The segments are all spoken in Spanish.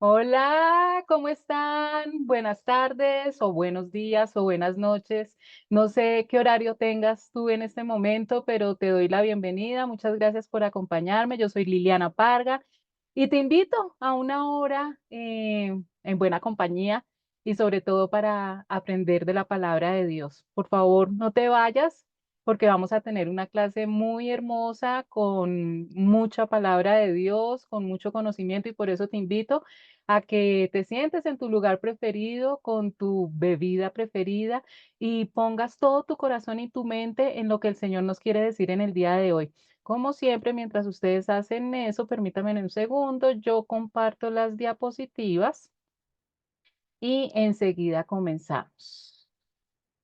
Hola, ¿cómo están? Buenas tardes o buenos días o buenas noches. No sé qué horario tengas tú en este momento, pero te doy la bienvenida. Muchas gracias por acompañarme. Yo soy Liliana Parga y te invito a una hora en buena compañía y sobre todo para aprender de la palabra de Dios. Por favor, no te vayas porque vamos a tener una clase muy hermosa con mucha palabra de Dios, con mucho conocimiento y por eso te invito a que te sientes en tu lugar preferido con tu bebida preferida y pongas todo tu corazón y tu mente en lo que el Señor nos quiere decir en el día de hoy. Como siempre, mientras ustedes hacen eso, permítanme en un segundo, yo comparto las diapositivas y enseguida comenzamos.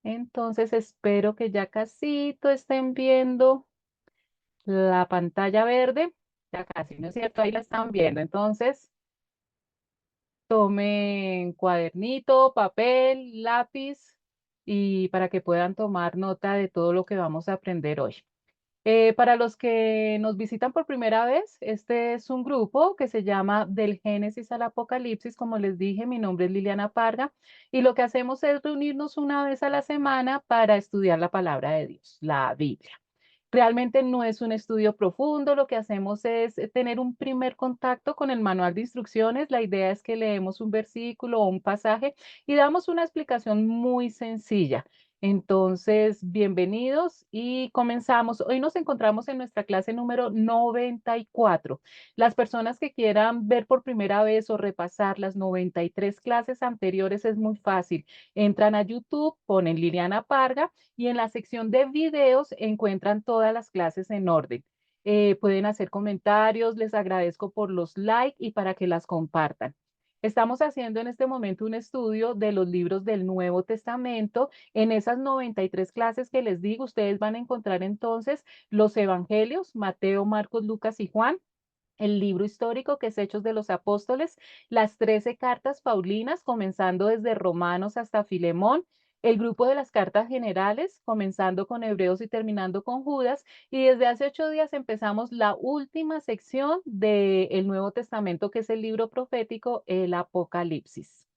Entonces, espero que ya casito estén viendo la pantalla verde. Ya casi, ¿no es cierto? Ahí la están viendo. Entonces, tomen cuadernito, papel, lápiz y para que puedan tomar nota de todo lo que vamos a aprender hoy. Para los que nos visitan por primera vez, este es un grupo que se llama Del Génesis al Apocalipsis. Como les dije, mi nombre es Liliana Parga y lo que hacemos es reunirnos una vez a la semana para estudiar la palabra de Dios, la Biblia. Realmente no es un estudio profundo, lo que hacemos es tener un primer contacto con el manual de instrucciones. La idea es que leemos un versículo o un pasaje y damos una explicación muy sencilla. Entonces, bienvenidos y comenzamos. Hoy nos encontramos en nuestra clase número 94. Las personas que quieran ver por primera vez o repasar las 93 clases anteriores es muy fácil. Entran a YouTube, ponen Liliana Parga y en la sección de videos encuentran todas las clases en orden. Pueden hacer comentarios, les agradezco por los likes y para que las compartan. Estamos haciendo en este momento un estudio de los libros del Nuevo Testamento. En esas 93 clases que les digo, ustedes van a encontrar entonces los evangelios, Mateo, Marcos, Lucas y Juan, el libro histórico que es Hechos de los Apóstoles, las 13 cartas paulinas, comenzando desde Romanos hasta Filemón, el grupo de las cartas generales, comenzando con Hebreos y terminando con Judas, y desde hace 8 días empezamos la última sección del Nuevo Testamento, que es el libro profético, el Apocalipsis.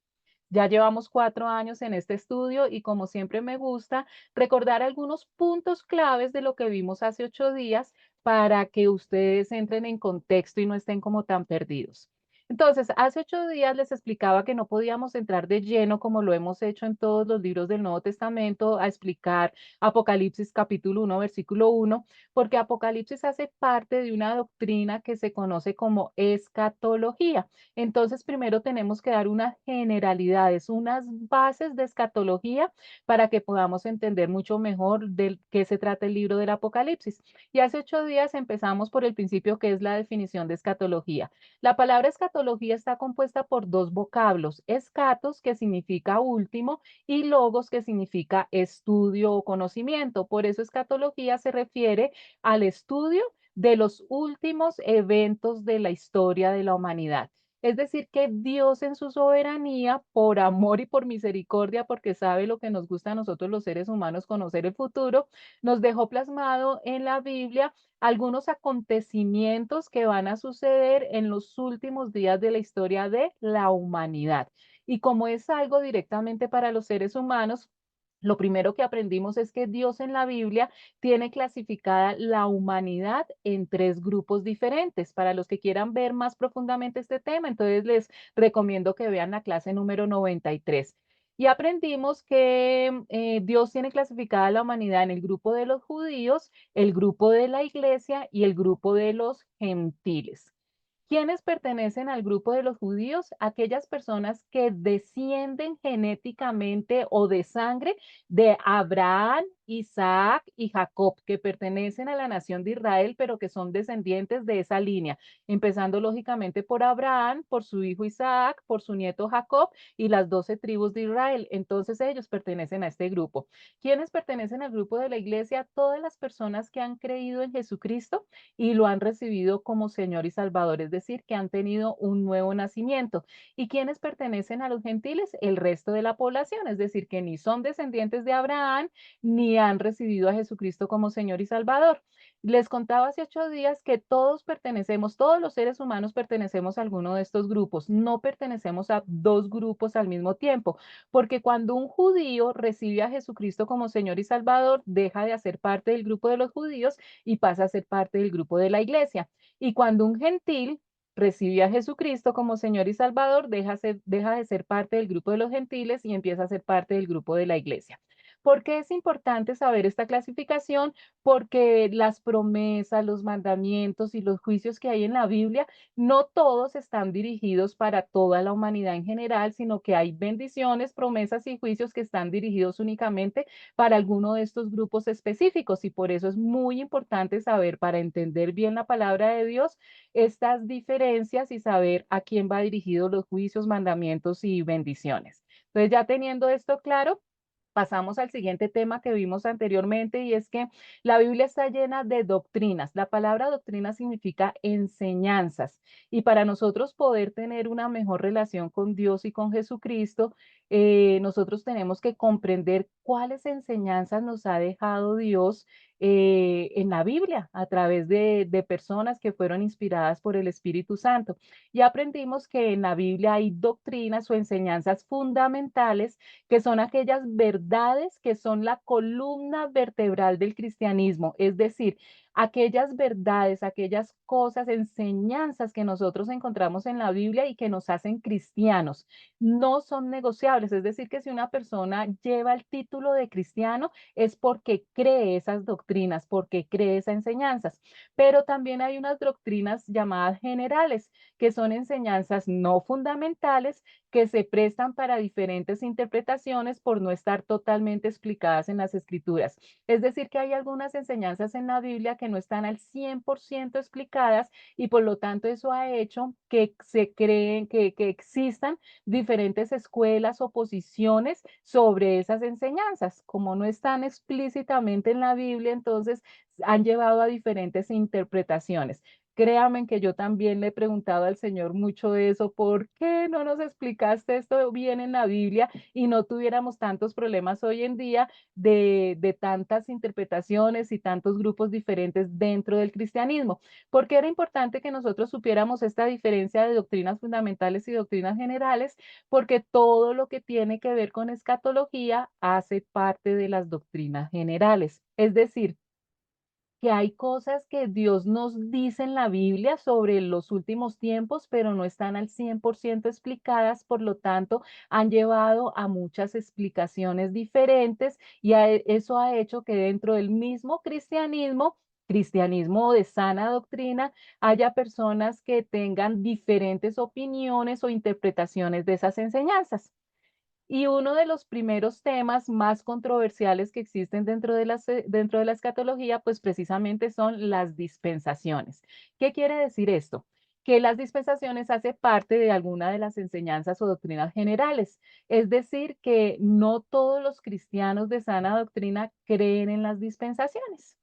Ya llevamos 4 años en este estudio y como siempre me gusta recordar algunos puntos claves de lo que vimos hace 8 días para que ustedes entren en contexto y no estén como tan perdidos. Entonces, hace 8 días les explicaba que no podíamos entrar de lleno como lo hemos hecho en todos los libros del Nuevo Testamento a explicar Apocalipsis capítulo 1, versículo 1, porque Apocalipsis hace parte de una doctrina que se conoce como escatología. Entonces, primero tenemos que dar unas generalidades, unas bases de escatología para que podamos entender mucho mejor de qué se trata el libro del Apocalipsis. Y hace 8 días empezamos por el principio que es la definición de escatología. La palabra escatología está compuesta por dos vocablos, escatos, que significa último, y logos, que significa estudio o conocimiento. Por eso escatología se refiere al estudio de los últimos eventos de la historia de la humanidad. Es decir, que Dios en su soberanía, por amor y por misericordia, porque sabe lo que nos gusta a nosotros los seres humanos, conocer el futuro, nos dejó plasmado en la Biblia algunos acontecimientos que van a suceder en los últimos días de la historia de la humanidad. Y como es algo directamente para los seres humanos, lo primero que aprendimos es que Dios en la Biblia tiene clasificada la humanidad en tres grupos diferentes. Para los que quieran ver más profundamente este tema, entonces les recomiendo que vean la clase número 93. Y aprendimos que Dios tiene clasificada la humanidad en el grupo de los judíos, el grupo de la iglesia y el grupo de los gentiles. ¿Quiénes pertenecen al grupo de los judíos? Aquellas personas que descienden genéticamente o de sangre de Abraham, Isaac y Jacob, que pertenecen a la nación de Israel, pero que son descendientes de esa línea, empezando lógicamente por Abraham, por su hijo Isaac, por su nieto Jacob y las 12 tribus de Israel. Entonces ellos pertenecen a este grupo. ¿Quiénes pertenecen al grupo de la iglesia? Todas las personas que han creído en Jesucristo y lo han recibido como Señor y Salvador, es decir, que han tenido un nuevo nacimiento. ¿Y quiénes pertenecen a los gentiles? El resto de la población, es decir, que ni son descendientes de Abraham, ni y han recibido a Jesucristo como Señor y Salvador. Les contaba hace 8 días que todos pertenecemos, todos los seres humanos pertenecemos a alguno de estos grupos, no pertenecemos a dos grupos al mismo tiempo, porque cuando un judío recibe a Jesucristo como Señor y Salvador, deja de hacer parte del grupo de los judíos y pasa a ser parte del grupo de la iglesia. Y cuando un gentil recibe a Jesucristo como Señor y Salvador, deja de ser parte del grupo de los gentiles y empieza a ser parte del grupo de la iglesia. ¿Por qué es importante saber esta clasificación? Porque las promesas, los mandamientos y los juicios que hay en la Biblia, no todos están dirigidos para toda la humanidad en general, sino que hay bendiciones, promesas y juicios que están dirigidos únicamente para alguno de estos grupos específicos. Y por eso es muy importante saber, para entender bien la palabra de Dios, estas diferencias y saber a quién va dirigido los juicios, mandamientos y bendiciones. Entonces, ya teniendo esto claro, pasamos al siguiente tema que vimos anteriormente y es que la Biblia está llena de doctrinas. La palabra doctrina significa enseñanzas y para nosotros poder tener una mejor relación con Dios y con Jesucristo, nosotros tenemos que comprender cuáles enseñanzas nos ha dejado Dios en la Biblia a través de personas que fueron inspiradas por el Espíritu Santo. Y aprendimos que en la Biblia hay doctrinas o enseñanzas fundamentales que son aquellas verdades que son la columna vertebral del cristianismo, es decir, aquellas verdades, aquellas cosas, enseñanzas que nosotros encontramos en la Biblia y que nos hacen cristianos, no son negociables, es decir, que si una persona lleva el título de cristiano es porque cree esas doctrinas, porque cree esas enseñanzas, pero también hay unas doctrinas llamadas generales, que son enseñanzas no fundamentales que se prestan para diferentes interpretaciones por no estar totalmente explicadas en las escrituras. Es decir, que hay algunas enseñanzas en la Biblia que no están al 100% explicadas y por lo tanto eso ha hecho que se creen, que existan diferentes escuelas o posiciones sobre esas enseñanzas. Como no están explícitamente en la Biblia, entonces han llevado a diferentes interpretaciones. Créanme que yo también le he preguntado al Señor mucho de eso, ¿por qué no nos explicaste esto bien en la Biblia y no tuviéramos tantos problemas hoy en día de tantas interpretaciones y tantos grupos diferentes dentro del cristianismo? Porque era importante que nosotros supiéramos esta diferencia de doctrinas fundamentales y doctrinas generales, porque todo lo que tiene que ver con escatología hace parte de las doctrinas generales. Es decir, que hay cosas que Dios nos dice en la Biblia sobre los últimos tiempos, pero no están al 100% explicadas, por lo tanto, han llevado a muchas explicaciones diferentes y eso ha hecho que dentro del mismo cristianismo, cristianismo de sana doctrina, haya personas que tengan diferentes opiniones o interpretaciones de esas enseñanzas. Y uno de los primeros temas más controversiales que existen dentro de la escatología, pues precisamente son las dispensaciones. ¿Qué quiere decir esto? Que las dispensaciones hace parte de alguna de las enseñanzas o doctrinas generales. Es decir, que no todos los cristianos de sana doctrina creen en las dispensaciones.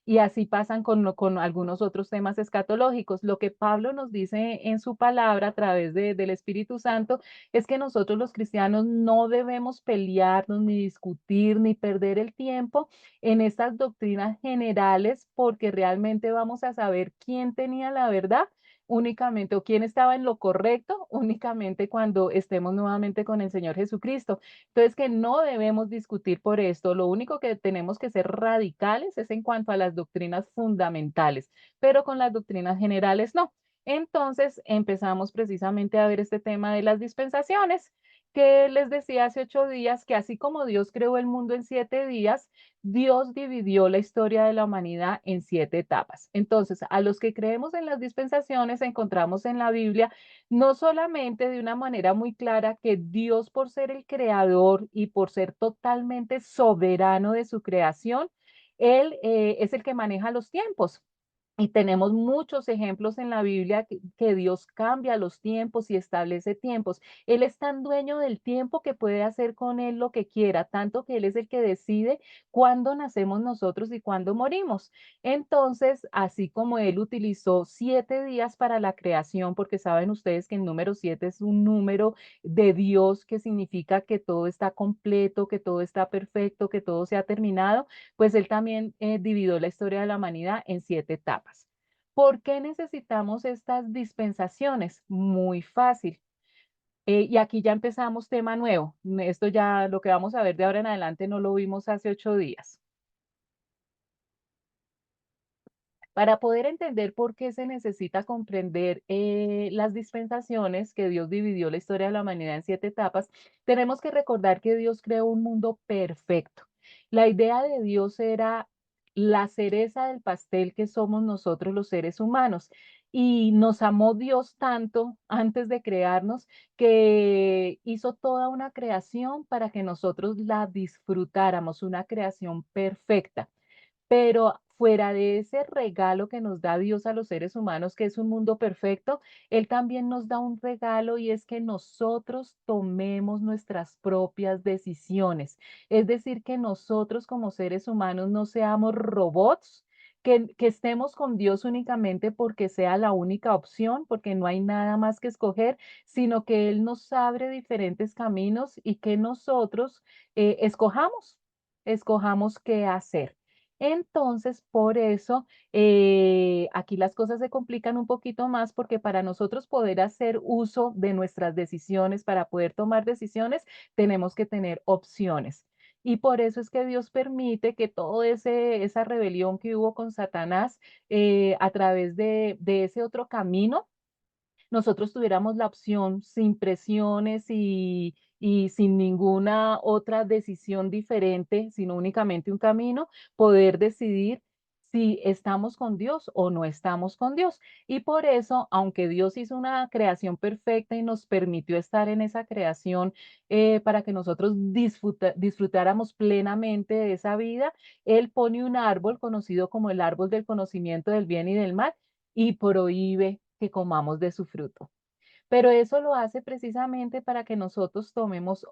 Y así pasan con algunos otros temas escatológicos. Lo que Pablo nos dice en su palabra a través del Espíritu Santo es que nosotros los cristianos no debemos pelearnos, ni discutir, ni perder el tiempo en estas doctrinas generales, porque realmente vamos a saber quién tenía la verdad únicamente o quién estaba en lo correcto únicamente cuando estemos nuevamente con el Señor Jesucristo. Entonces, que no debemos discutir por esto. Lo único que tenemos que ser radicales es en cuanto a las doctrinas fundamentales, pero con las doctrinas generales no. Entonces, empezamos precisamente a ver este tema de las dispensaciones, que les decía hace 8 días que así como Dios creó el mundo en 7 días, Dios dividió la historia de la humanidad en 7 etapas. Entonces, a los que creemos en las dispensaciones, encontramos en la Biblia no solamente de una manera muy clara que Dios, por ser el creador y por ser totalmente soberano de su creación, Él es el que maneja los tiempos. Y tenemos muchos ejemplos en la Biblia que Dios cambia los tiempos y establece tiempos. Él es tan dueño del tiempo que puede hacer con él lo que quiera, tanto que Él es el que decide cuándo nacemos nosotros y cuándo morimos. Entonces, así como Él utilizó 7 días para la creación, porque saben ustedes que el número 7 es un número de Dios que significa que todo está completo, que todo está perfecto, que todo se ha terminado, pues Él también dividió la historia de la humanidad en 7 etapas. ¿Por qué necesitamos estas dispensaciones? Muy fácil. Y aquí ya empezamos tema nuevo. Esto ya, lo que vamos a ver de ahora en adelante, no lo vimos hace 8 días. Para poder entender por qué se necesita comprender las dispensaciones, que Dios dividió la historia de la humanidad en 7 etapas, tenemos que recordar que Dios creó un mundo perfecto. La idea de Dios era la cereza del pastel que somos nosotros los seres humanos. Y nos amó Dios tanto antes de crearnos que hizo toda una creación para que nosotros la disfrutáramos, una creación perfecta. Pero fuera de ese regalo que nos da Dios a los seres humanos, que es un mundo perfecto, Él también nos da un regalo y es que nosotros tomemos nuestras propias decisiones. Es decir, que nosotros como seres humanos no seamos robots. Que estemos con Dios únicamente porque sea la única opción, porque no hay nada más que escoger, sino que Él nos abre diferentes caminos y que nosotros escojamos qué hacer. Entonces, por eso, aquí las cosas se complican un poquito más porque para nosotros poder hacer uso de nuestras decisiones, para poder tomar decisiones, tenemos que tener opciones. Y por eso es que Dios permite que todo esa rebelión que hubo con Satanás a través de ese otro camino, nosotros tuviéramos la opción sin presiones y sin ninguna otra decisión diferente, sino únicamente un camino, poder decidir si estamos con Dios o no estamos con Dios. Y por eso, aunque Dios hizo una creación perfecta y nos permitió estar en esa creación para que nosotros disfrutáramos plenamente de esa vida, Él pone un árbol conocido como el árbol del conocimiento del bien y del mal y prohíbe que comamos de su fruto. Pero eso lo hace precisamente para que nosotros tomemos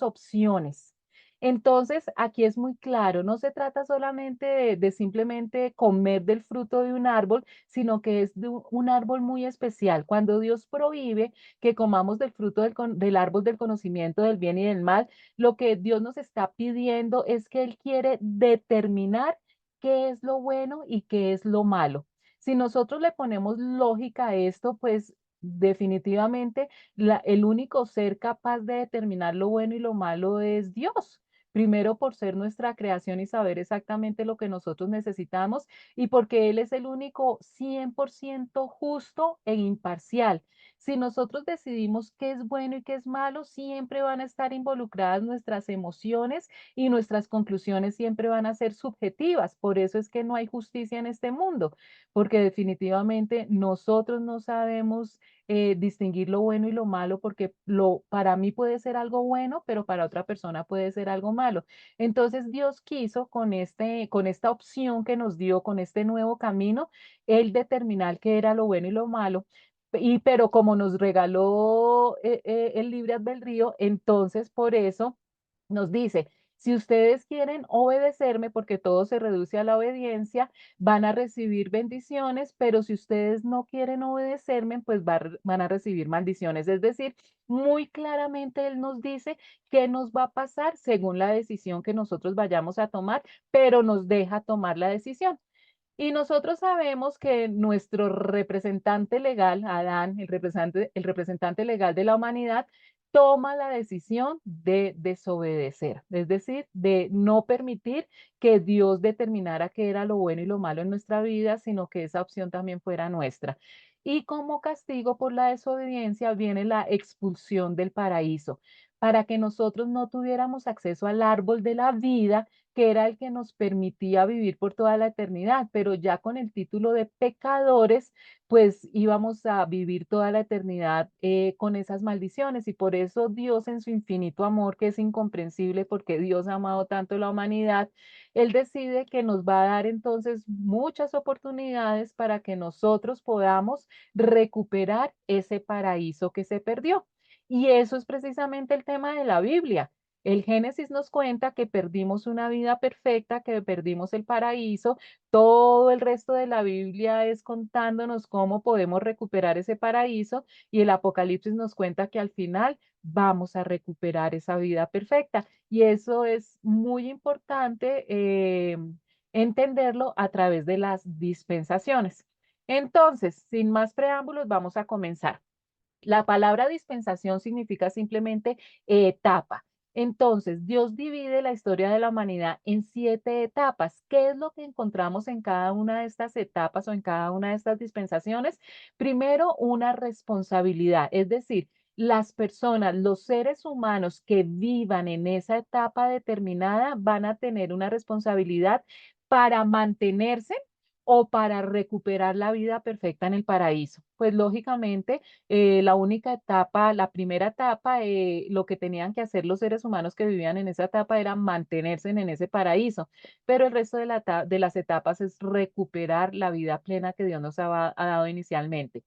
opciones. Entonces, aquí es muy claro, no se trata solamente de simplemente comer del fruto de un árbol, sino que es de un árbol muy especial. Cuando Dios prohíbe que comamos del fruto del árbol del conocimiento del bien y del mal, lo que Dios nos está pidiendo es que Él quiere determinar qué es lo bueno y qué es lo malo. Si nosotros le ponemos lógica a esto, pues definitivamente, el único ser capaz de determinar lo bueno y lo malo es Dios. Primero por ser nuestra creación y saber exactamente lo que nosotros necesitamos y porque Él es el único 100% justo e imparcial. Si nosotros decidimos qué es bueno y qué es malo, siempre van a estar involucradas nuestras emociones y nuestras conclusiones siempre van a ser subjetivas. Por eso es que no hay justicia en este mundo, porque definitivamente nosotros no sabemos distinguir lo bueno y lo malo, porque para mí puede ser algo bueno, pero para otra persona puede ser algo malo. Entonces Dios quiso con esta opción que nos dio, con este nuevo camino, Él determinar qué era lo bueno y lo malo. Pero como nos regaló el libre albedrío, entonces por eso nos dice, si ustedes quieren obedecerme, porque todo se reduce a la obediencia, van a recibir bendiciones, pero si ustedes no quieren obedecerme, pues van a recibir maldiciones. Es decir, muy claramente Él nos dice qué nos va a pasar según la decisión que nosotros vayamos a tomar, pero nos deja tomar la decisión. Y nosotros sabemos que nuestro representante legal, Adán, el representante legal de la humanidad, toma la decisión de desobedecer, es decir, de no permitir que Dios determinara qué era lo bueno y lo malo en nuestra vida, sino que esa opción también fuera nuestra. Y como castigo por la desobediencia viene la expulsión del paraíso, para que nosotros no tuviéramos acceso al árbol de la vida que era el que nos permitía vivir por toda la eternidad, pero ya con el título de pecadores, pues íbamos a vivir toda la eternidad con esas maldiciones y por eso Dios en su infinito amor, que es incomprensible porque Dios ha amado tanto la humanidad, Él decide que nos va a dar entonces muchas oportunidades para que nosotros podamos recuperar ese paraíso que se perdió. Y eso es precisamente el tema de la Biblia. El Génesis nos cuenta que perdimos una vida perfecta, que perdimos el paraíso. Todo el resto de la Biblia es contándonos cómo podemos recuperar ese paraíso y el Apocalipsis nos cuenta que al final vamos a recuperar esa vida perfecta. Y eso es muy importante entenderlo a través de las dispensaciones. Entonces, sin más preámbulos, vamos a comenzar. La palabra dispensación significa simplemente etapa. Entonces, Dios divide la historia de la humanidad en 7 etapas. ¿Qué es lo que encontramos en cada una de estas etapas o en cada una de estas dispensaciones? Primero, una responsabilidad, es decir, las personas, los seres humanos que vivan en esa etapa determinada van a tener una responsabilidad para mantenerse o para recuperar la vida perfecta en el paraíso. Pues lógicamente, la única etapa, la primera etapa, lo que tenían que hacer los seres humanos que vivían en esa etapa era mantenerse en ese paraíso, pero el resto de las etapas es recuperar la vida plena que Dios nos ha dado inicialmente.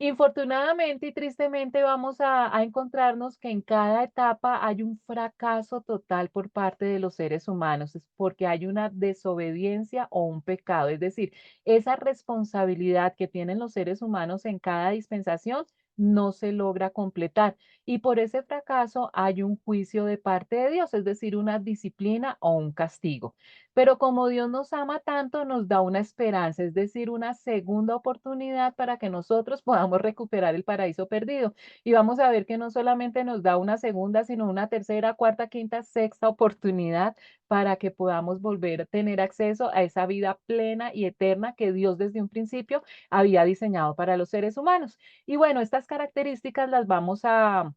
Infortunadamente y tristemente vamos a encontrarnos que en cada etapa hay un fracaso total por parte de los seres humanos, es porque hay una desobediencia o un pecado, es decir, esa responsabilidad que tienen los seres humanos en cada dispensación no se logra completar y por ese fracaso hay un juicio de parte de Dios, es decir, una disciplina o un castigo. Pero como Dios nos ama tanto, nos da una esperanza, es decir, una segunda oportunidad para que nosotros podamos recuperar el paraíso perdido. Y vamos a ver que no solamente nos da una segunda, sino una tercera, cuarta, quinta, sexta oportunidad para que podamos volver a tener acceso a esa vida plena y eterna que Dios desde un principio había diseñado para los seres humanos. Y bueno, estas características las vamos a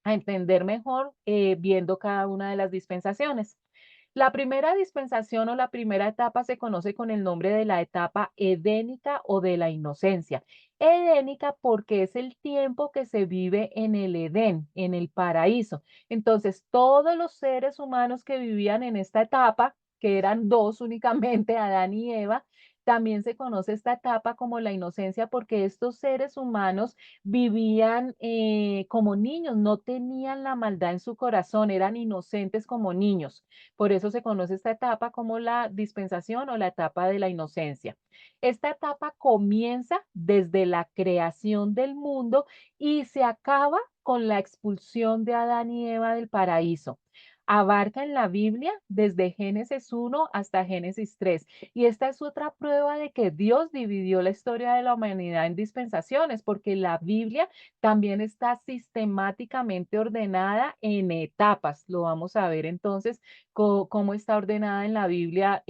entender mejor viendo cada una de las dispensaciones. La primera dispensación o la primera etapa se conoce con el nombre de la etapa edénica o de la inocencia. Edénica porque es el tiempo que se vive en el Edén, en el paraíso. Entonces, todos los seres humanos que vivían en esta etapa, que eran dos únicamente, Adán y Eva, también se conoce esta etapa como la inocencia porque estos seres humanos vivían como niños, no tenían la maldad en su corazón, eran inocentes como niños. Por eso se conoce esta etapa como la dispensación o la etapa de la inocencia. Esta etapa comienza desde la creación del mundo y se acaba con la expulsión de Adán y Eva del paraíso. Abarca en la Biblia desde Génesis 1 hasta Génesis 3. Y esta es otra prueba de que Dios dividió la historia de la humanidad en dispensaciones, porque la Biblia también está sistemáticamente ordenada en etapas. Lo vamos a ver entonces cómo está ordenada en la Biblia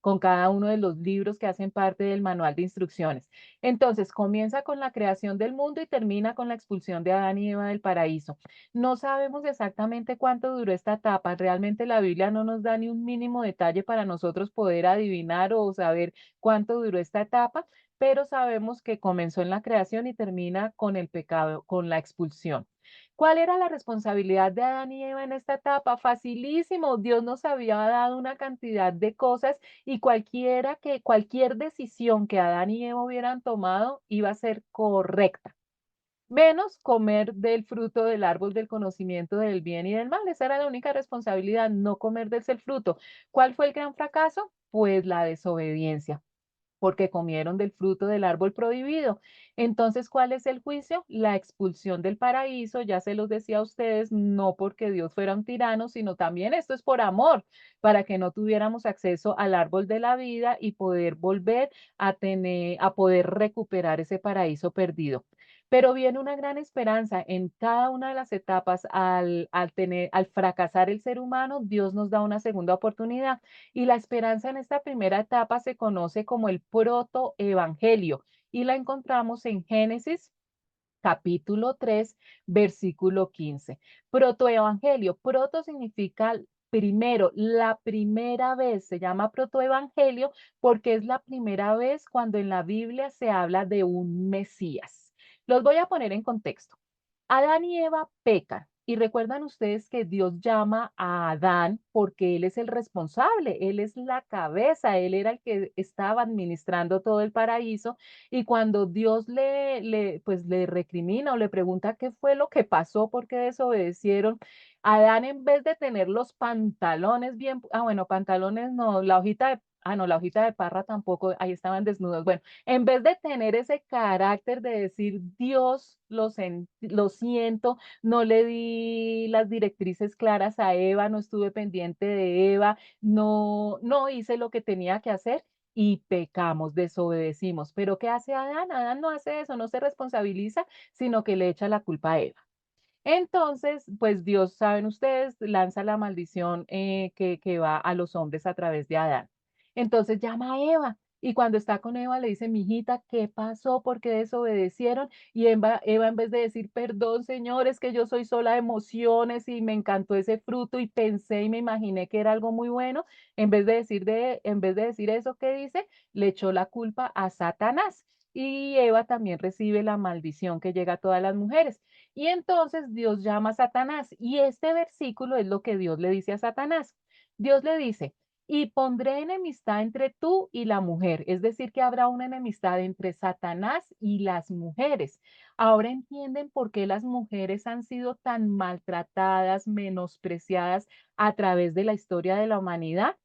con cada uno de los libros que hacen parte del manual de instrucciones. Entonces, comienza con la creación del mundo y termina con la expulsión de Adán y Eva del paraíso. No sabemos exactamente cuánto duró esta etapa. Realmente la Biblia no nos da ni un mínimo detalle para nosotros poder adivinar o saber cuánto duró esta etapa, pero sabemos que comenzó en la creación y termina con el pecado, con la expulsión. ¿Cuál era la responsabilidad de Adán y Eva en esta etapa? Facilísimo. Dios nos había dado una cantidad de cosas y cualquier decisión que Adán y Eva hubieran tomado iba a ser correcta. Menos comer del fruto del árbol del conocimiento del bien y del mal. Esa era la única responsabilidad, no comer de ese fruto. ¿Cuál fue el gran fracaso? Pues la desobediencia porque comieron del fruto del árbol prohibido. Entonces, ¿cuál es el juicio? La expulsión del paraíso, ya se los decía a ustedes, no porque Dios fuera un tirano, sino también esto es por amor, para que no tuviéramos acceso al árbol de la vida y poder volver a poder recuperar ese paraíso perdido. Pero viene una gran esperanza en cada una de las etapas al fracasar el ser humano, Dios nos da una segunda oportunidad. Y la esperanza en esta primera etapa se conoce como el protoevangelio y la encontramos en Génesis capítulo 3, versículo 15. Protoevangelio, proto significa primero, la primera vez, se llama protoevangelio porque es la primera vez cuando en la Biblia se habla de un Mesías. Los voy a poner en contexto. Adán y Eva pecan. Y recuerdan ustedes que Dios llama a Adán porque él es el responsable, él es la cabeza, él era el que estaba administrando todo el paraíso. Y cuando Dios pues le recrimina o le pregunta qué fue lo que pasó, por qué desobedecieron, Adán en vez de tener los pantalones bien, bueno, pantalones no, la hojita de, no, la hojita de parra tampoco, ahí estaban desnudos. Bueno, en vez de tener ese carácter de decir, Dios, lo siento, no le di las directrices claras a Eva, no estuve pendiente de Eva, no hice lo que tenía que hacer y pecamos, desobedecimos. Pero ¿qué hace Adán? Adán no hace eso, no se responsabiliza, sino que le echa la culpa a Eva. Entonces, pues Dios, saben ustedes, lanza la maldición que va a los hombres a través de Adán. Entonces llama a Eva y cuando está con Eva le dice, mijita, ¿qué pasó? ¿Por qué desobedecieron? Y Eva en vez de decir, perdón, Señor, es que yo soy sola de emociones y me encantó ese fruto y pensé y me imaginé que era algo muy bueno, en vez de decir eso, ¿qué dice? Le echó la culpa a Satanás. Y Eva también recibe la maldición que llega a todas las mujeres. Y entonces Dios llama a Satanás y este versículo es lo que Dios le dice a Satanás. Dios le dice, y pondré enemistad entre tú y la mujer, es decir, que habrá una enemistad entre Satanás y las mujeres. Ahora entienden por qué las mujeres han sido tan maltratadas, menospreciadas a través de la historia de la humanidad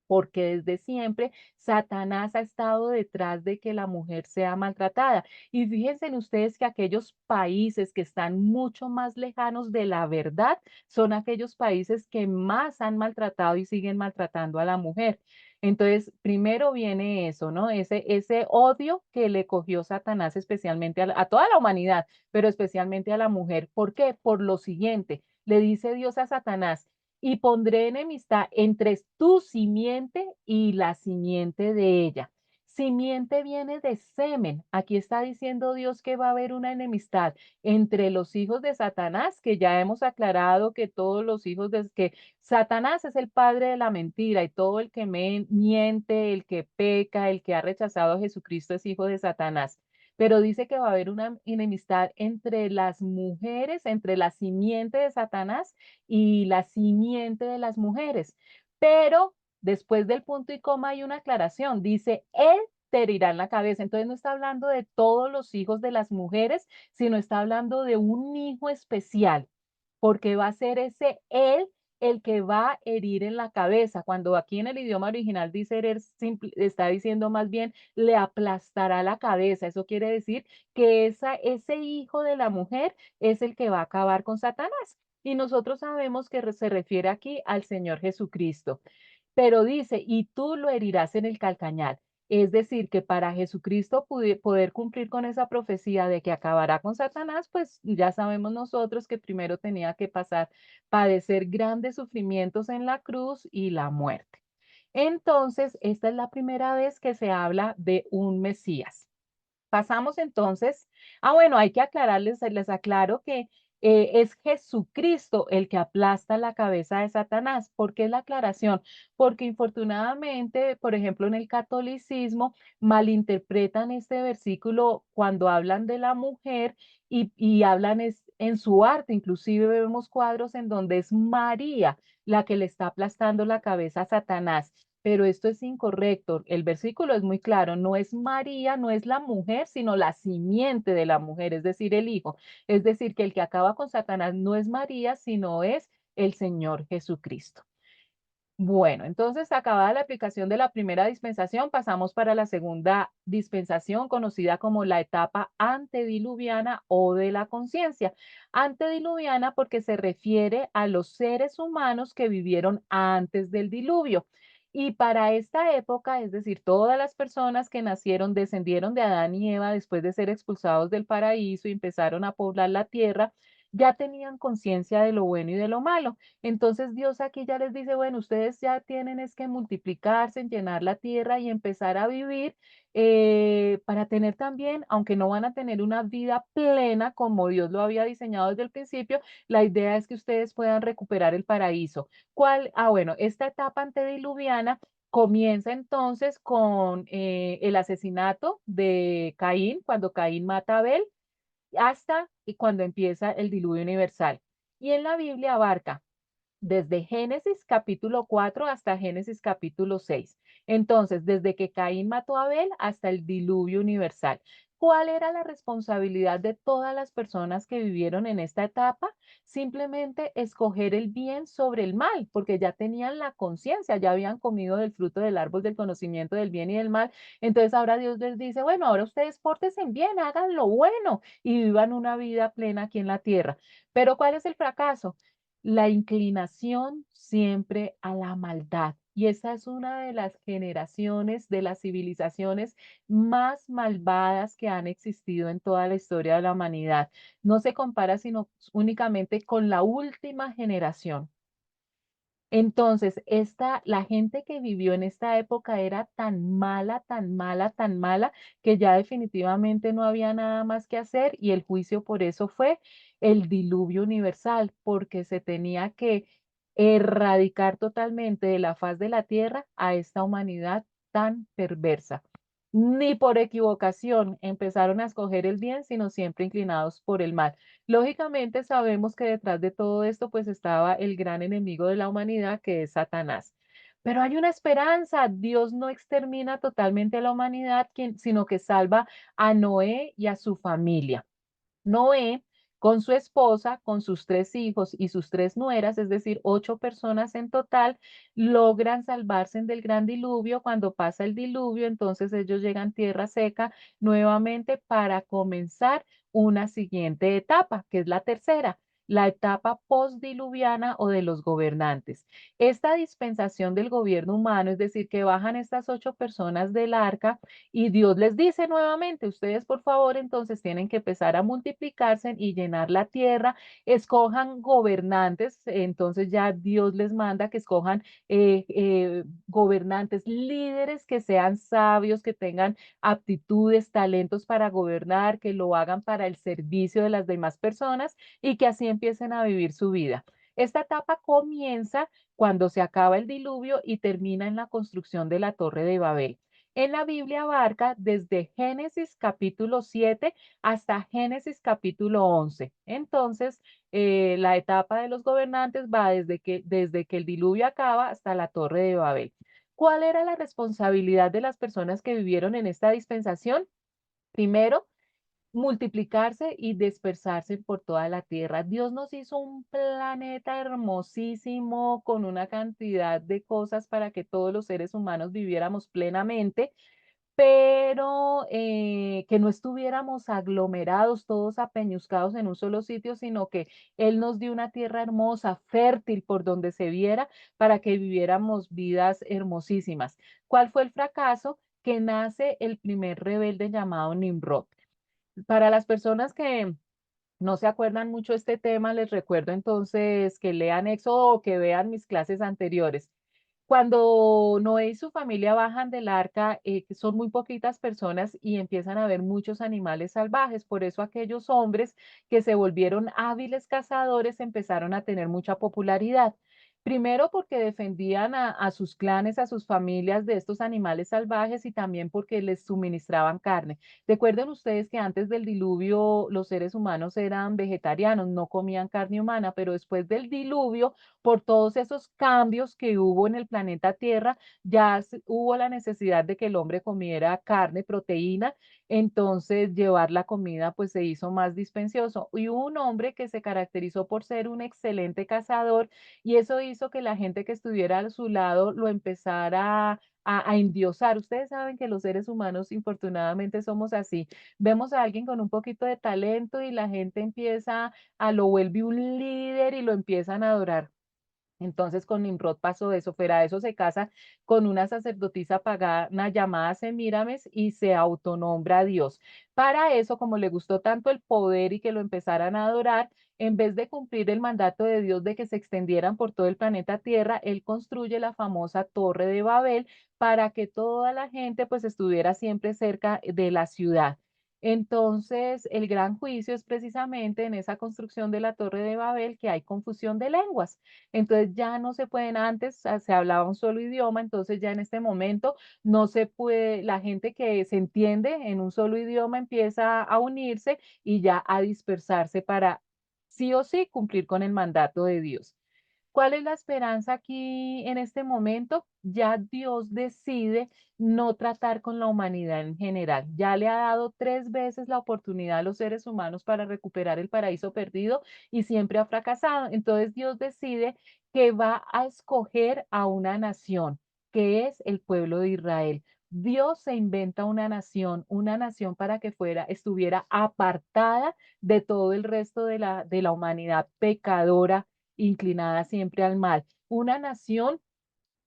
porque desde siempre Satanás ha estado detrás de que la mujer sea maltratada. Y fíjense en ustedes que aquellos países que están mucho más lejanos de la verdad son aquellos países que más han maltratado y siguen maltratando a la mujer. Entonces, primero viene eso, ¿no? Ese odio que le cogió Satanás especialmente a toda la humanidad, pero especialmente a la mujer. ¿Por qué? Por lo siguiente, le dice Dios a Satanás, y pondré enemistad entre tu simiente y la simiente de ella. Simiente viene de semen. Aquí está diciendo Dios que va a haber una enemistad entre los hijos de Satanás, que ya hemos aclarado que todos los hijos de que Satanás es el padre de la mentira y todo el que miente, el que peca, el que ha rechazado a Jesucristo es hijo de Satanás. Pero dice que va a haber una enemistad entre las mujeres, entre la simiente de Satanás y la simiente de las mujeres. Pero después del punto y coma hay una aclaración. Dice, él te herirá en la cabeza. Entonces no está hablando de todos los hijos de las mujeres, sino está hablando de un hijo especial, porque va a ser ese él el que va a herir en la cabeza. Cuando aquí en el idioma original dice herir, está diciendo más bien le aplastará la cabeza. Eso quiere decir que ese hijo de la mujer es el que va a acabar con Satanás. Y nosotros sabemos que se refiere aquí al Señor Jesucristo. Pero dice, y tú lo herirás en el calcañar. Es decir, que para Jesucristo poder cumplir con esa profecía de que acabará con Satanás, pues ya sabemos nosotros que primero tenía que padecer grandes sufrimientos en la cruz y la muerte. Entonces, esta es la primera vez que se habla de un Mesías. Pasamos entonces, bueno, hay que aclararles, les aclaro que es Jesucristo el que aplasta la cabeza de Satanás. ¿Por qué la aclaración? Porque infortunadamente, por ejemplo, en el catolicismo malinterpretan este versículo cuando hablan de la mujer y hablan en su arte. Inclusive vemos cuadros en donde es María la que le está aplastando la cabeza a Satanás. Pero esto es incorrecto. El versículo es muy claro. No es María, no es la mujer, sino la simiente de la mujer, es decir, el hijo. Es decir, que el que acaba con Satanás no es María, sino es el Señor Jesucristo. Bueno, entonces acabada la aplicación de la primera dispensación, pasamos para la segunda dispensación, conocida como la etapa antediluviana o de la conciencia. Antediluviana porque se refiere a los seres humanos que vivieron antes del diluvio. Y para esta época, es decir, todas las personas que nacieron, descendieron de Adán y Eva después de ser expulsados del paraíso y empezaron a poblar la tierra, ya tenían conciencia de lo bueno y de lo malo. Entonces Dios aquí ya les dice, bueno, ustedes ya tienen es que multiplicarse, llenar la tierra y empezar a vivir para tener también, aunque no van a tener una vida plena como Dios lo había diseñado desde el principio, la idea es que ustedes puedan recuperar el paraíso. ¿Cuál? Ah, bueno, esta etapa antediluviana comienza entonces con el asesinato de Caín, cuando Caín mata a Abel, hasta y cuando empieza el diluvio universal. Y en la Biblia abarca desde Génesis capítulo 4 hasta Génesis capítulo 6. Entonces, desde que Caín mató a Abel hasta el diluvio universal. ¿Cuál era la responsabilidad de todas las personas que vivieron en esta etapa? Simplemente escoger el bien sobre el mal, porque ya tenían la conciencia, ya habían comido del fruto del árbol del conocimiento del bien y del mal. Entonces ahora Dios les dice, bueno, ahora ustedes pórtense bien, hagan lo bueno y vivan una vida plena aquí en la tierra. Pero ¿cuál es el fracaso? La inclinación siempre a la maldad. Y esa es una de las generaciones, de las civilizaciones más malvadas que han existido en toda la historia de la humanidad. No se compara sino únicamente con la última generación. Entonces, la gente que vivió en esta época era tan mala, tan mala, tan mala, que ya definitivamente no había nada más que hacer y el juicio por eso fue el diluvio universal, porque se tenía que erradicar totalmente de la faz de la tierra a esta humanidad tan perversa. Ni por equivocación empezaron a escoger el bien, sino siempre inclinados por el mal. Lógicamente sabemos que detrás de todo esto pues estaba el gran enemigo de la humanidad que es Satanás. Pero hay una esperanza, Dios no extermina totalmente a la humanidad, sino que salva a Noé y a su familia. Noé, con su esposa, con sus 3 hijos y sus 3 nueras, es decir, 8 personas en total, logran salvarse del gran diluvio. Cuando pasa el diluvio, entonces ellos llegan a tierra seca nuevamente para comenzar una siguiente etapa, que es la tercera, la etapa postdiluviana o de los gobernantes. Esta dispensación del gobierno humano, es decir, que bajan estas 8 personas del arca, y Dios les dice nuevamente, ustedes por favor entonces tienen que empezar a multiplicarse y llenar la tierra, escojan gobernantes, entonces ya Dios les manda que escojan gobernantes, líderes que sean sabios, que tengan aptitudes, talentos para gobernar, que lo hagan para el servicio de las demás personas y que así empiecen a vivir su vida. Esta etapa comienza cuando se acaba el diluvio y termina en la construcción de la Torre de Babel. En la Biblia abarca desde Génesis capítulo 7 hasta Génesis capítulo 11. Entonces, la etapa de los gobernantes va desde que el diluvio acaba hasta la Torre de Babel. ¿Cuál era la responsabilidad de las personas que vivieron en esta dispensación? Primero, multiplicarse y dispersarse por toda la tierra. Dios nos hizo un planeta hermosísimo con una cantidad de cosas para que todos los seres humanos viviéramos plenamente, pero que no estuviéramos aglomerados, todos apeñuscados en un solo sitio, sino que Él nos dio una tierra hermosa, fértil por donde se viera, para que viviéramos vidas hermosísimas. ¿Cuál fue el fracaso? Que nace el primer rebelde llamado Nimrod. Para las personas que no se acuerdan mucho de este tema, les recuerdo entonces que lean Éxodo o que vean mis clases anteriores. Cuando Noé y su familia bajan del arca, que son muy poquitas personas y empiezan a ver muchos animales salvajes. Por eso aquellos hombres que se volvieron hábiles cazadores empezaron a tener mucha popularidad. Primero porque defendían a sus clanes, a sus familias de estos animales salvajes y también porque les suministraban carne. Recuerden ustedes que antes del diluvio los seres humanos eran vegetarianos, no comían carne humana, pero después del diluvio, por todos esos cambios que hubo en el planeta Tierra, ya hubo la necesidad de que el hombre comiera carne, proteína, entonces llevar la comida pues se hizo más dispendioso. Y hubo un hombre que se caracterizó por ser un excelente cazador y eso hizo que la gente que estuviera a su lado lo empezara a endiosar. Ustedes saben que los seres humanos, infortunadamente, somos así. Vemos a alguien con un poquito de talento y la gente empieza a lo vuelve un líder y lo empiezan a adorar. Entonces con Nimrod pasó eso, fuera de eso se casa con una sacerdotisa pagana llamada Semíramis y se autonombra Dios. Para eso, como le gustó tanto el poder y que lo empezaran a adorar, en vez de cumplir el mandato de Dios de que se extendieran por todo el planeta Tierra, él construye la famosa Torre de Babel para que toda la gente pues estuviera siempre cerca de la ciudad. Entonces, el gran juicio es precisamente en esa construcción de la Torre de Babel que hay confusión de lenguas. Entonces ya no se pueden, antes se hablaba un solo idioma, entonces ya en este momento no se puede, la gente que se entiende en un solo idioma empieza a unirse y ya a dispersarse para sí o sí cumplir con el mandato de Dios. ¿Cuál es la esperanza aquí en este momento? Ya Dios decide no tratar con la humanidad en general. Ya le ha dado 3 veces la oportunidad a los seres humanos para recuperar el paraíso perdido y siempre ha fracasado. Entonces Dios decide que va a escoger a una nación, que es el pueblo de Israel. Dios se inventa una nación para que estuviera apartada de todo el resto de la humanidad pecadora inclinada siempre al mal. Una nación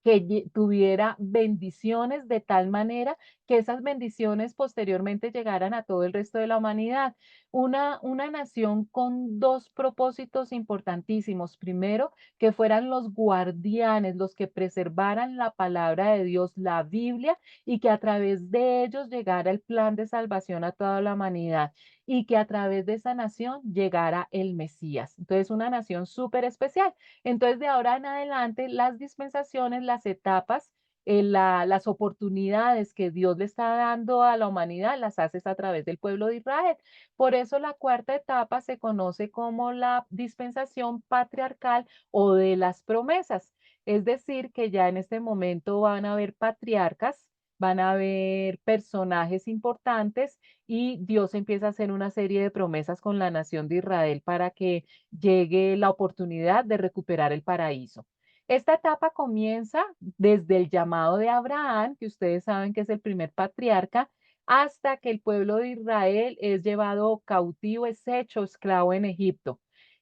que tuviera bendiciones de tal manera que esas bendiciones posteriormente llegaran a todo el resto de la humanidad. Una nación con dos propósitos importantísimos. Primero, que fueran los guardianes, los que preservaran la palabra de Dios, la Biblia, y que a través de ellos llegara el plan de salvación a toda la humanidad y que a través de esa nación llegara el Mesías. Entonces, una nación súper especial. Entonces, de ahora en adelante, las dispensaciones, las etapas, las oportunidades que Dios le está dando a la humanidad, las haces a través del pueblo de Israel. Por eso la cuarta etapa se conoce como la dispensación patriarcal o de las promesas. Es decir, que ya en este momento van a haber patriarcas, van a haber personajes importantes y Dios empieza a hacer una serie de promesas con la nación de Israel para que llegue la oportunidad de recuperar el paraíso. Esta etapa comienza desde el llamado de Abraham, que ustedes saben que es el primer patriarca, hasta que el pueblo de Israel es llevado cautivo, es hecho esclavo en Egipto.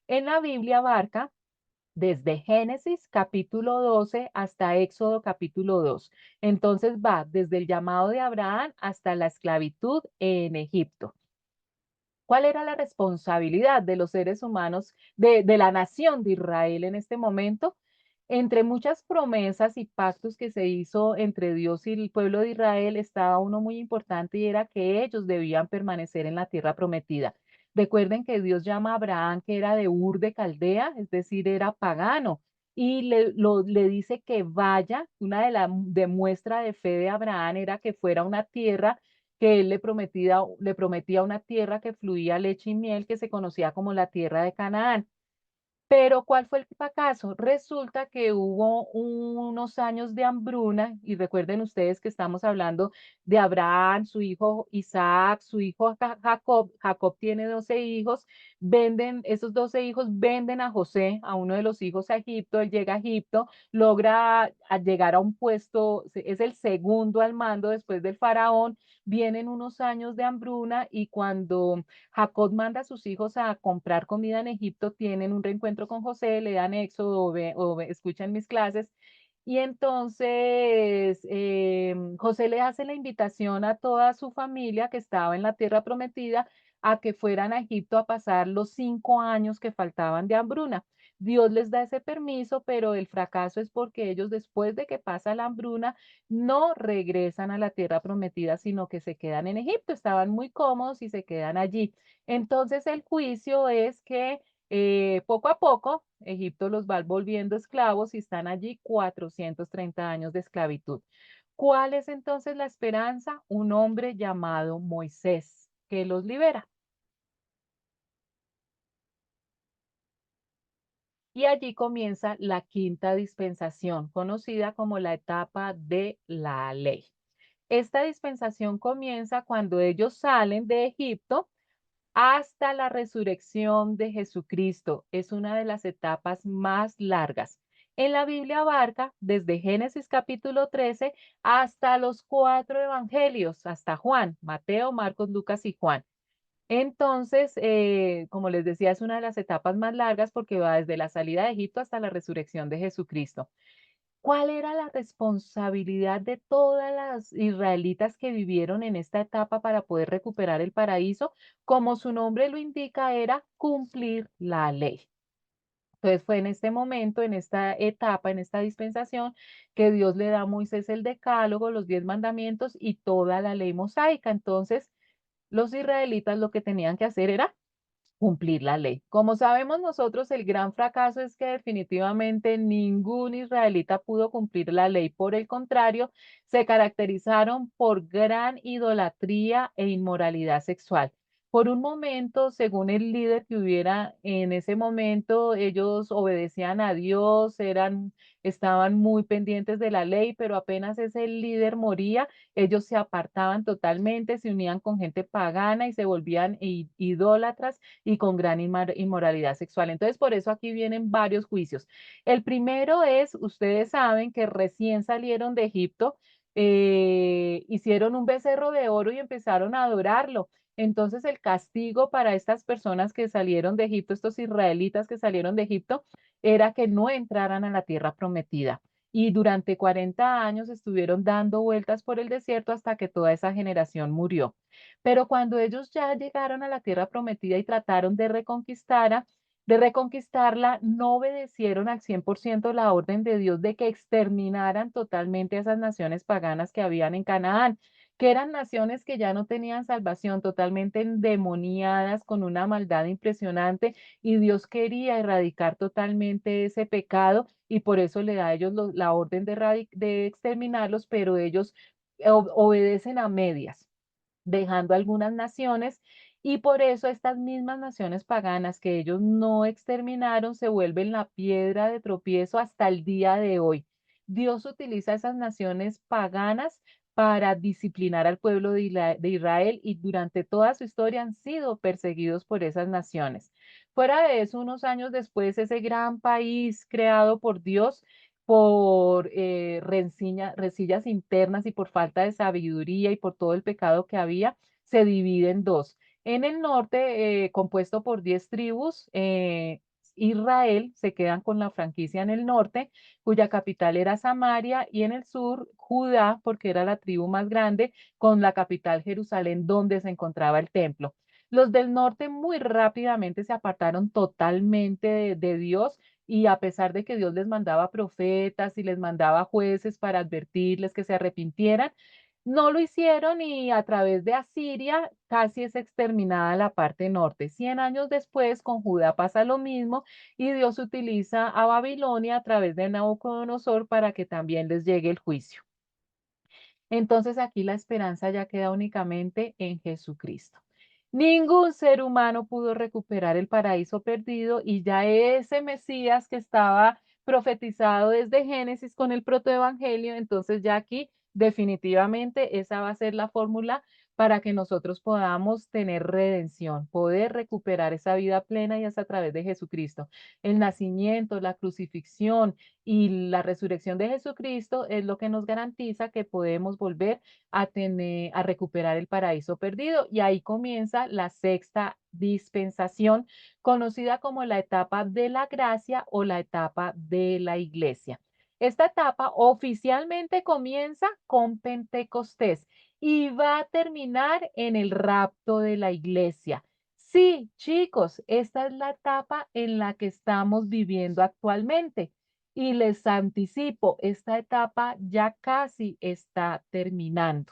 En la Biblia abarca desde Génesis capítulo 12 hasta Éxodo capítulo 2. Entonces va desde el llamado de Abraham hasta la esclavitud en Egipto. ¿Cuál era la responsabilidad de los seres humanos, de la nación de Israel en este momento? Entre muchas promesas y pactos que se hizo entre Dios y el pueblo de Israel, estaba uno muy importante y era que ellos debían permanecer en la tierra prometida. Recuerden que Dios llama a Abraham, que era de Ur de Caldea, es decir, era pagano, y le dice que vaya. Una de las de muestra de fe de Abraham era que fuera una tierra que él le prometía una tierra que fluía leche y miel, que se conocía como la tierra de Canaán. Pero ¿cuál fue el fracaso? Resulta que hubo unos años de hambruna, y recuerden ustedes que estamos hablando de Abraham, su hijo Isaac, su hijo Jacob. Jacob tiene 12 hijos, esos 12 hijos venden a José, a uno de los hijos a Egipto, él llega a Egipto, logra llegar a un puesto, es el segundo al mando después del faraón, vienen unos años de hambruna y cuando Jacob manda a sus hijos a comprar comida en Egipto, tienen un reencuentro con José, le dan éxodo escuchan mis clases. Y entonces José le hace la invitación a toda su familia que estaba en la tierra prometida a que fueran a Egipto a pasar los 5 años que faltaban de hambruna. Dios les da ese permiso, pero el fracaso es porque ellos después de que pasa la hambruna no regresan a la tierra prometida, sino que se quedan en Egipto. Estaban muy cómodos y se quedan allí. Entonces el juicio es que poco a poco Egipto los va volviendo esclavos y están allí 430 años de esclavitud. ¿Cuál es entonces la esperanza? Un hombre llamado Moisés que los libera. Y allí comienza la quinta dispensación, conocida como la etapa de la ley. Esta dispensación comienza cuando ellos salen de Egipto hasta la resurrección de Jesucristo. Es una de las etapas más largas. En la Biblia abarca desde Génesis capítulo 13 hasta los 4 evangelios, hasta Juan, Mateo, Marcos, Lucas y Juan. Entonces, como les decía, es una de las etapas más largas porque va desde la salida de Egipto hasta la resurrección de Jesucristo. ¿Cuál era la responsabilidad de todas las israelitas que vivieron en esta etapa para poder recuperar el paraíso? Como su nombre lo indica, era cumplir la ley. Entonces fue en este momento, en esta etapa, en esta dispensación, que Dios le da a Moisés el decálogo, los 10 mandamientos y toda la ley mosaica. Entonces, los israelitas lo que tenían que hacer era cumplir la ley. Como sabemos nosotros, el gran fracaso es que definitivamente ningún israelita pudo cumplir la ley. Por el contrario, se caracterizaron por gran idolatría e inmoralidad sexual. Por un momento, según el líder que hubiera en ese momento, ellos obedecían a Dios, estaban muy pendientes de la ley, pero apenas ese líder moría, ellos se apartaban totalmente, se unían con gente pagana y se volvían idólatras y con gran inmoralidad sexual. Entonces, por eso aquí vienen varios juicios. El primero es, ustedes saben que recién salieron de Egipto, hicieron un becerro de oro y empezaron a adorarlo. Entonces, el castigo para estas personas que salieron de Egipto, estos israelitas que salieron de Egipto, era que no entraran a la tierra prometida. Y durante 40 años estuvieron dando vueltas por el desierto hasta que toda esa generación murió. Pero cuando ellos ya llegaron a la tierra prometida y trataron de reconquistarla, no obedecieron al 100% la orden de Dios de que exterminaran totalmente a esas naciones paganas que habían en Canaán, que eran naciones que ya no tenían salvación, totalmente endemoniadas, con una maldad impresionante, y Dios quería erradicar totalmente ese pecado y por eso le da a ellos la orden de exterminarlos, pero ellos obedecen a medias, dejando algunas naciones, y por eso estas mismas naciones paganas que ellos no exterminaron se vuelven la piedra de tropiezo hasta el día de hoy. Dios utiliza esas naciones paganas para disciplinar al pueblo de Israel y durante toda su historia han sido perseguidos por esas naciones. Fuera de eso, unos años después, ese gran país creado por Dios por rencillas internas y por falta de sabiduría y por todo el pecado que había, se divide en dos. En el norte, compuesto por 10 tribus, Israel se quedan con la franquicia en el norte, cuya capital era Samaria, y en el sur, Judá, porque era la tribu más grande, con la capital Jerusalén, donde se encontraba el templo. Los del norte muy rápidamente se apartaron totalmente de Dios y a pesar de que Dios les mandaba profetas y les mandaba jueces para advertirles que se arrepintieran, no lo hicieron y a través de Asiria casi es exterminada la parte norte. 100 años después con Judá pasa lo mismo y Dios utiliza a Babilonia a través de Nabucodonosor para que también les llegue el juicio. Entonces aquí la esperanza ya queda únicamente en Jesucristo. Ningún ser humano pudo recuperar el paraíso perdido y ya ese Mesías que estaba profetizado desde Génesis con el protoevangelio, entonces ya aquí definitivamente esa va a ser la fórmula para que nosotros podamos tener redención, poder recuperar esa vida plena y es a través de Jesucristo. El nacimiento, la crucifixión, y la resurrección de Jesucristo es lo que nos garantiza que podemos volver a recuperar el paraíso perdido. Y ahí comienza la sexta dispensación, conocida como la etapa de la gracia o la etapa de la iglesia. Esta etapa oficialmente comienza con Pentecostés y va a terminar en el rapto de la iglesia. Sí, chicos, esta es la etapa en la que estamos viviendo actualmente. Y les anticipo, esta etapa ya casi está terminando.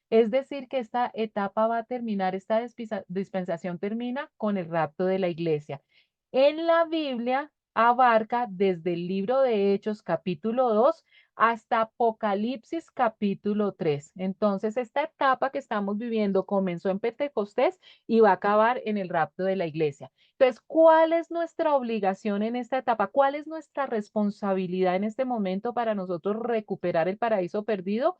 Es decir, que esta etapa va a terminar, esta dispensación termina con el rapto de la iglesia. En la Biblia abarca desde el libro de Hechos capítulo 2 hasta Apocalipsis capítulo 3. Entonces, esta etapa que estamos viviendo comenzó en Pentecostés y va a acabar en el rapto de la iglesia. Entonces, ¿cuál es nuestra obligación en esta etapa? ¿Cuál es nuestra responsabilidad en este momento para nosotros recuperar el paraíso perdido?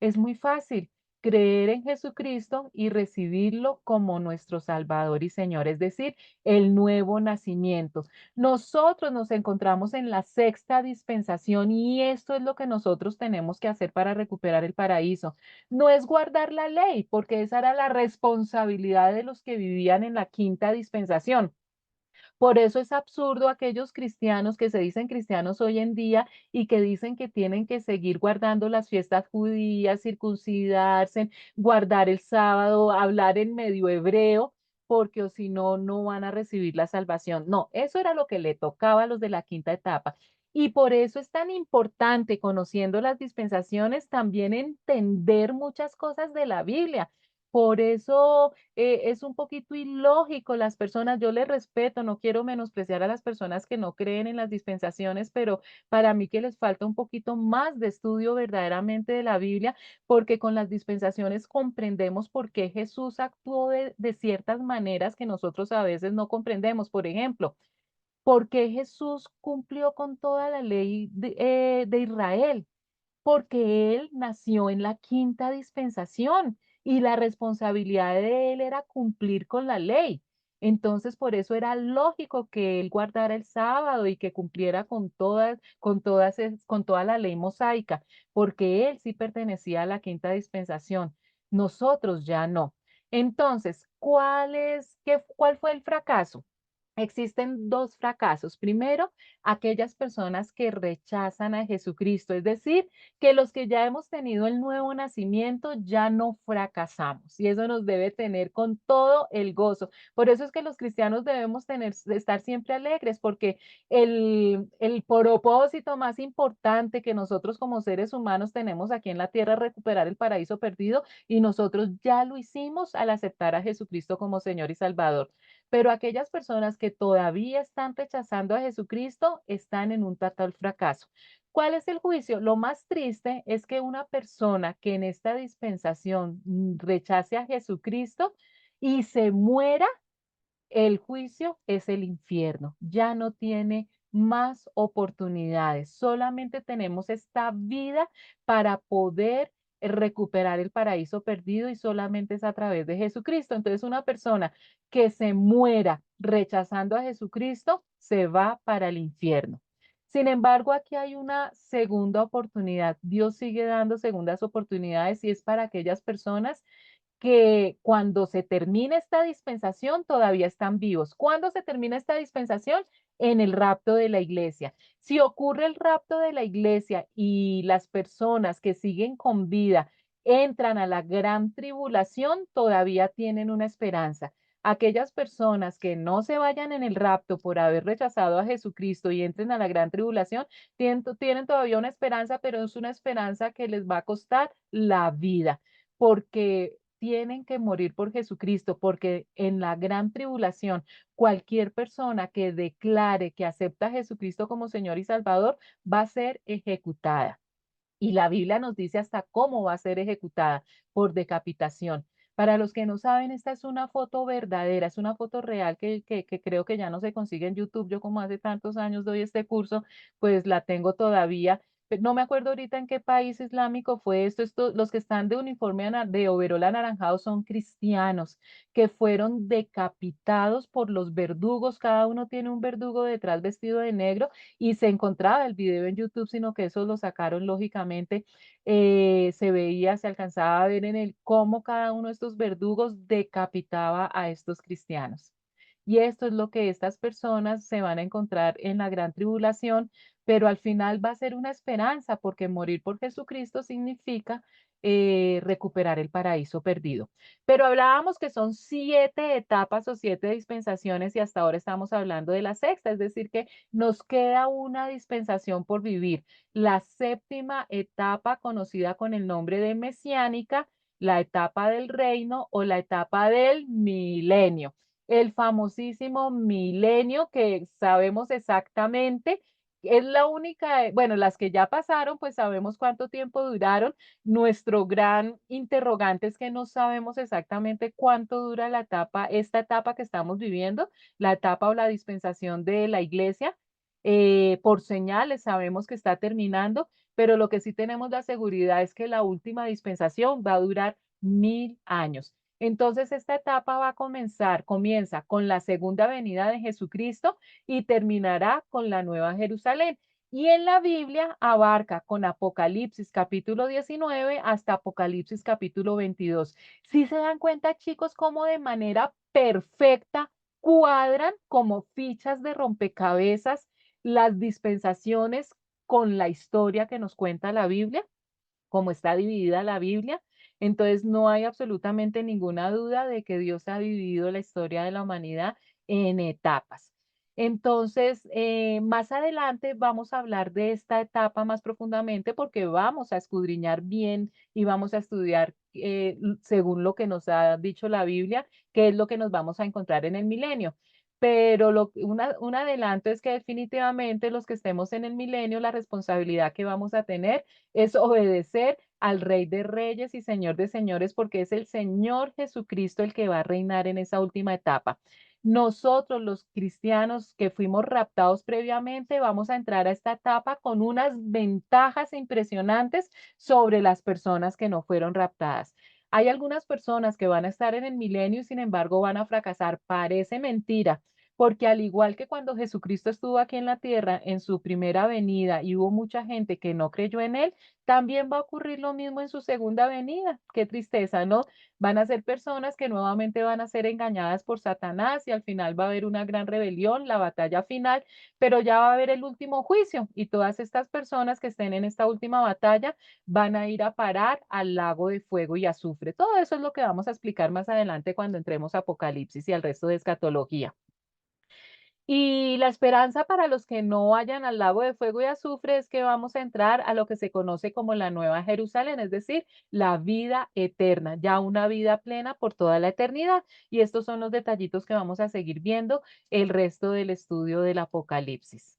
Es muy fácil. creer en Jesucristo y recibirlo como nuestro Salvador y Señor, es decir, el nuevo nacimiento. Nosotros nos encontramos en la sexta dispensación y esto es lo que nosotros tenemos que hacer para recuperar el paraíso. No es guardar la ley, porque esa era la responsabilidad de los que vivían en la quinta dispensación. Por eso es absurdo aquellos cristianos que se dicen cristianos hoy en día y que dicen que tienen que seguir guardando las fiestas judías, circuncidarse, guardar el sábado, hablar en medio hebreo, porque o si no, no van a recibir la salvación. No, eso era lo que le tocaba a los de la quinta etapa. Y por eso es tan importante, conociendo las dispensaciones, también entender muchas cosas de la Biblia. Por eso es un poquito ilógico las personas, yo les respeto, no quiero menospreciar a las personas que no creen en las dispensaciones, pero para mí que les falta un poquito más de estudio verdaderamente de la Biblia, porque con las dispensaciones comprendemos por qué Jesús actuó de ciertas maneras que nosotros a veces no comprendemos. Por ejemplo, ¿por qué Jesús cumplió con toda la ley de Israel? Porque él nació en la quinta dispensación y la responsabilidad de él era cumplir con la ley. Entonces, por eso era lógico que él guardara el sábado y que cumpliera con toda la ley mosaica, porque él sí pertenecía a la quinta dispensación. Nosotros ya no. Entonces, ¿cuál fue el fracaso? Existen dos fracasos. Primero, aquellas personas que rechazan a Jesucristo, es decir, que los que ya hemos tenido el nuevo nacimiento ya no fracasamos y eso nos debe tener con todo el gozo. Por eso es que los cristianos debemos estar siempre alegres porque el propósito más importante que nosotros como seres humanos tenemos aquí en la tierra es recuperar el paraíso perdido y nosotros ya lo hicimos al aceptar a Jesucristo como Señor y Salvador. Pero aquellas personas que todavía están rechazando a Jesucristo están en un total fracaso. ¿Cuál es el juicio? Lo más triste es que una persona que en esta dispensación rechace a Jesucristo y se muera, el juicio es el infierno. Ya no tiene más oportunidades. Solamente tenemos esta vida para poder recuperar el paraíso perdido y solamente es a través de Jesucristo. Entonces, una persona que se muera rechazando a Jesucristo se va para el infierno. Sin embargo, aquí hay una segunda oportunidad. Dios sigue dando segundas oportunidades y es para aquellas personas que cuando se termine esta dispensación todavía están vivos. ¿Cuándo se termina esta dispensación? En el rapto de la iglesia. Si ocurre el rapto de la iglesia y las personas que siguen con vida entran a la gran tribulación, todavía tienen una esperanza. Aquellas personas que no se vayan en el rapto por haber rechazado a Jesucristo y entren a la gran tribulación, tienen todavía una esperanza, pero es una esperanza que les va a costar la vida, porque tienen que morir por Jesucristo, porque en la gran tribulación, cualquier persona que declare que acepta a Jesucristo como Señor y Salvador va a ser ejecutada. Y la Biblia nos dice hasta cómo va a ser ejecutada por decapitación. Para los que no saben, esta es una foto verdadera, es una foto real que creo que ya no se consigue en YouTube. Yo como hace tantos años doy este curso, pues la tengo todavía. No me acuerdo ahorita en qué país islámico fue esto. Los que están de uniforme de overol anaranjado son cristianos que fueron decapitados por los verdugos. Cada uno tiene un verdugo detrás vestido de negro y se encontraba el video en YouTube, sino que eso lo sacaron lógicamente, se veía, se alcanzaba a ver en el cómo cada uno de estos verdugos decapitaba a estos cristianos. Y esto es lo que estas personas se van a encontrar en la gran tribulación, pero al final va a ser una esperanza, porque morir por Jesucristo significa recuperar el paraíso perdido. Pero hablábamos que son 7 etapas o 7 dispensaciones y hasta ahora estamos hablando de la sexta, es decir, que nos queda una dispensación por vivir. La séptima etapa conocida con el nombre de mesiánica, la etapa del reino o la etapa del milenio. El famosísimo milenio que sabemos exactamente, es la única, bueno, las que ya pasaron, pues sabemos cuánto tiempo duraron. Nuestro gran interrogante es que no sabemos exactamente cuánto dura esta etapa que estamos viviendo, la etapa o la dispensación de la iglesia. Por señales sabemos que está terminando, pero lo que sí tenemos la seguridad es que la última dispensación va a durar 1000 años. Entonces, esta etapa va a comienza con la segunda venida de Jesucristo y terminará con la Nueva Jerusalén. Y en la Biblia abarca con Apocalipsis capítulo 19 hasta Apocalipsis capítulo 22. Si se dan cuenta, chicos, cómo de manera perfecta cuadran como fichas de rompecabezas las dispensaciones con la historia que nos cuenta la Biblia, como está dividida la Biblia. Entonces, no hay absolutamente ninguna duda de que Dios ha dividido la historia de la humanidad en etapas. Entonces, más adelante vamos a hablar de esta etapa más profundamente porque vamos a escudriñar bien y vamos a estudiar según lo que nos ha dicho la Biblia, qué es lo que nos vamos a encontrar en el milenio. Pero un adelanto es que definitivamente los que estemos en el milenio, la responsabilidad que vamos a tener es obedecer al Rey de Reyes y Señor de Señores, porque es el Señor Jesucristo el que va a reinar en esa última etapa. Nosotros, los cristianos que fuimos raptados previamente, vamos a entrar a esta etapa con unas ventajas impresionantes sobre las personas que no fueron raptadas. Hay algunas personas que van a estar en el milenio y sin embargo van a fracasar. Parece mentira, porque al igual que cuando Jesucristo estuvo aquí en la tierra en su primera venida y hubo mucha gente que no creyó en él, también va a ocurrir lo mismo en su segunda venida. Qué tristeza, ¿no? Van a ser personas que nuevamente van a ser engañadas por Satanás y al final va a haber una gran rebelión, la batalla final, pero ya va a haber el último juicio y todas estas personas que estén en esta última batalla van a ir a parar al lago de fuego y azufre. Todo eso es lo que vamos a explicar más adelante cuando entremos a Apocalipsis y al resto de escatología. Y la esperanza para los que no vayan al lago de fuego y azufre es que vamos a entrar a lo que se conoce como la Nueva Jerusalén, es decir, la vida eterna, ya una vida plena por toda la eternidad. Y estos son los detallitos que vamos a seguir viendo el resto del estudio del Apocalipsis.